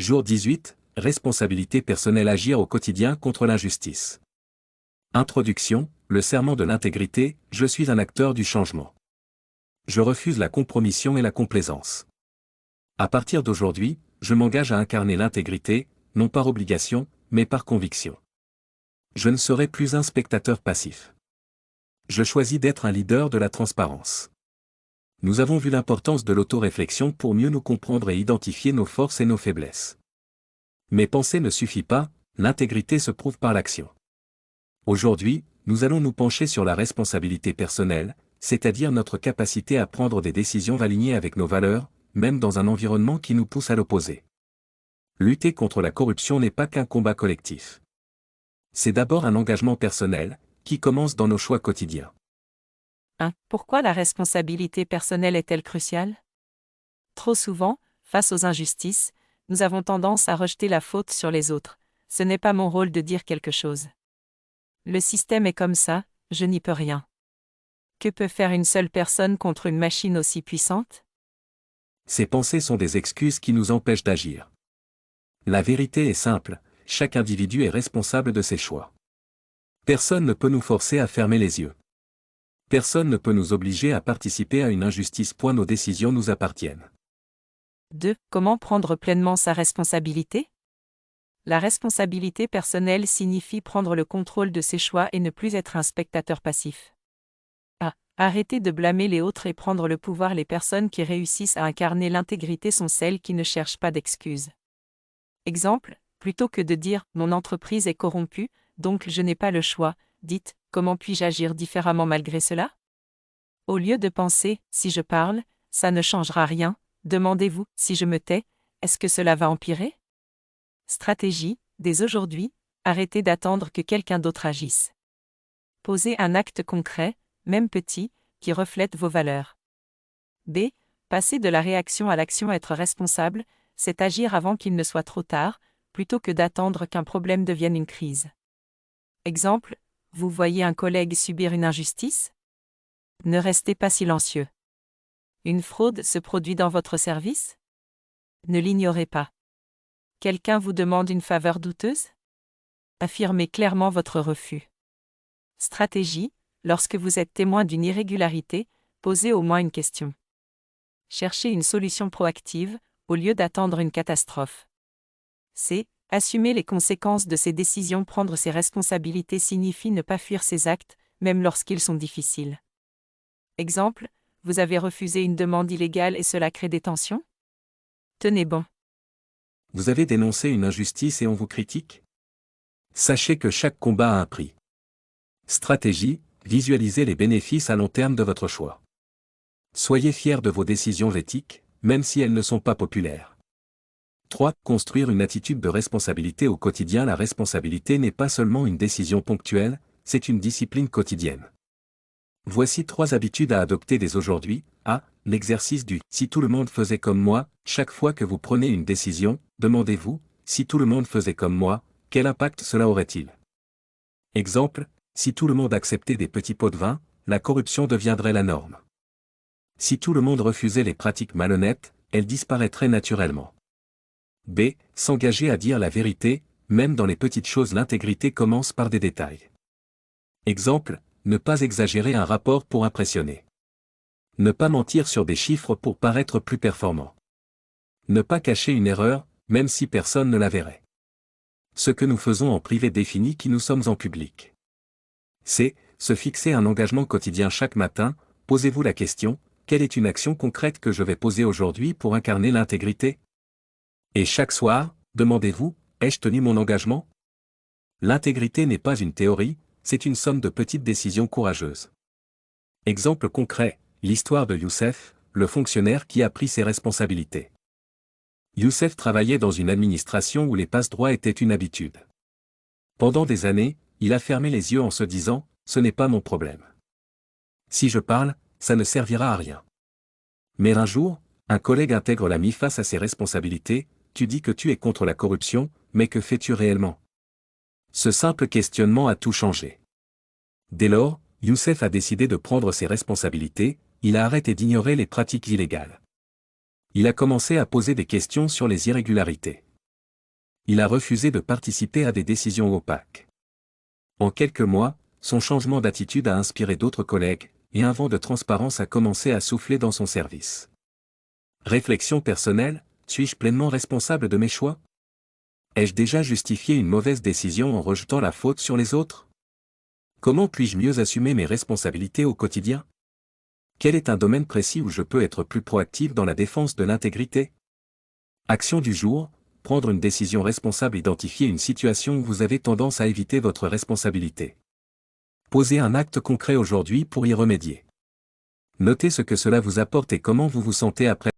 Jour 18, responsabilité personnelle, agir au quotidien contre l'injustice. Introduction, le serment de l'intégrité, je suis un acteur du changement. Je refuse la compromission et la complaisance. À partir d'aujourd'hui, je m'engage à incarner l'intégrité, non par obligation, mais par conviction. Je ne serai plus un spectateur passif. Je choisis d'être un leader de la transparence. Nous avons vu l'importance de l'autoréflexion pour mieux nous comprendre et identifier nos forces et nos faiblesses. Mais penser ne suffit pas, l'intégrité se prouve par l'action. Aujourd'hui, nous allons nous pencher sur la responsabilité personnelle, c'est-à-dire notre capacité à prendre des décisions alignées avec nos valeurs, même dans un environnement qui nous pousse à l'opposé. Lutter contre la corruption n'est pas qu'un combat collectif. C'est d'abord un engagement personnel, qui commence dans nos choix quotidiens. 1. Pourquoi la responsabilité personnelle est-elle cruciale? Trop souvent, face aux injustices, nous avons tendance à rejeter la faute sur les autres. Ce n'est pas mon rôle de dire quelque chose. Le système est comme ça, je n'y peux rien. Que peut faire une seule personne contre une machine aussi puissante? Ces pensées sont des excuses qui nous empêchent d'agir. La vérité est simple, chaque individu est responsable de ses choix. Personne ne peut nous forcer à fermer les yeux. Personne ne peut nous obliger à participer à une injustice. Nos décisions nous appartiennent. 2. Comment prendre pleinement sa responsabilité? La responsabilité personnelle signifie prendre le contrôle de ses choix et ne plus être un spectateur passif. A. Arrêter de blâmer les autres et prendre le pouvoir. Les personnes qui réussissent à incarner l'intégrité sont celles qui ne cherchent pas d'excuses. Exemple, plutôt que de dire « mon entreprise est corrompue, donc je n'ai pas le choix », dites « comment puis-je agir différemment malgré cela ?» Au lieu de penser « si je parle, ça ne changera rien », demandez-vous « si je me tais, est-ce que cela va empirer ?» Stratégie, dès aujourd'hui, arrêtez d'attendre que quelqu'un d'autre agisse. Posez un acte concret, même petit, qui reflète vos valeurs. B. Passer de la réaction à l'action. Être responsable, c'est agir avant qu'il ne soit trop tard, plutôt que d'attendre qu'un problème devienne une crise. Exemple, vous voyez un collègue subir une injustice? Ne restez pas silencieux. Une fraude se produit dans votre service? Ne l'ignorez pas. Quelqu'un vous demande une faveur douteuse? Affirmez clairement votre refus. Stratégie, lorsque vous êtes témoin d'une irrégularité, posez au moins une question. Cherchez une solution proactive, au lieu d'attendre une catastrophe. C. Assumer les conséquences de ses décisions. Prendre ses responsabilités signifie ne pas fuir ses actes, même lorsqu'ils sont difficiles. Exemple, vous avez refusé une demande illégale et cela crée des tensions? Tenez bon. Vous avez dénoncé une injustice et on vous critique? Sachez que chaque combat a un prix. Stratégie, visualisez les bénéfices à long terme de votre choix. Soyez fiers de vos décisions éthiques, même si elles ne sont pas populaires. 3. Construire une attitude de responsabilité au quotidien. La responsabilité n'est pas seulement une décision ponctuelle, c'est une discipline quotidienne. Voici 3 habitudes à adopter dès aujourd'hui. A. L'exercice du « si tout le monde faisait comme moi ». Chaque fois que vous prenez une décision, demandez-vous « si tout le monde faisait comme moi, quel impact cela aurait-il » Exemple, si tout le monde acceptait des petits pots de vin, la corruption deviendrait la norme. Si tout le monde refusait les pratiques malhonnêtes, elles disparaîtraient naturellement. B. S'engager à dire la vérité, même dans les petites choses. L'intégrité commence par des détails. Exemple, ne pas exagérer un rapport pour impressionner. Ne pas mentir sur des chiffres pour paraître plus performant. Ne pas cacher une erreur, même si personne ne la verrait. Ce que nous faisons en privé définit qui nous sommes en public. C. Se fixer un engagement quotidien. Chaque matin, posez-vous la question, quelle est une action concrète que je vais poser aujourd'hui pour incarner l'intégrité? Et chaque soir, demandez-vous, ai-je tenu mon engagement? L'intégrité n'est pas une théorie, c'est une somme de petites décisions courageuses. Exemple concret, l'histoire de Youssef, le fonctionnaire qui a pris ses responsabilités. Youssef travaillait dans une administration où les passe-droits étaient une habitude. Pendant des années, il a fermé les yeux en se disant, ce n'est pas mon problème. Si je parle, ça ne servira à rien. Mais un jour, un collègue intègre l'a mis face à ses responsabilités. Tu dis que tu es contre la corruption, mais que fais-tu réellement? Ce simple questionnement a tout changé. Dès lors, Youssef a décidé de prendre ses responsabilités, il a arrêté d'ignorer les pratiques illégales. Il a commencé à poser des questions sur les irrégularités. Il a refusé de participer à des décisions opaques. En quelques mois, son changement d'attitude a inspiré d'autres collègues, et un vent de transparence a commencé à souffler dans son service. Réflexion personnelle, suis-je pleinement responsable de mes choix? Ai-je déjà justifié une mauvaise décision en rejetant la faute sur les autres? Comment puis-je mieux assumer mes responsabilités au quotidien? Quel est un domaine précis où je peux être plus proactif dans la défense de l'intégrité? Action du jour, prendre une décision responsable. Identifier une situation où vous avez tendance à éviter votre responsabilité. Posez un acte concret aujourd'hui pour y remédier. Notez ce que cela vous apporte et comment vous vous sentez après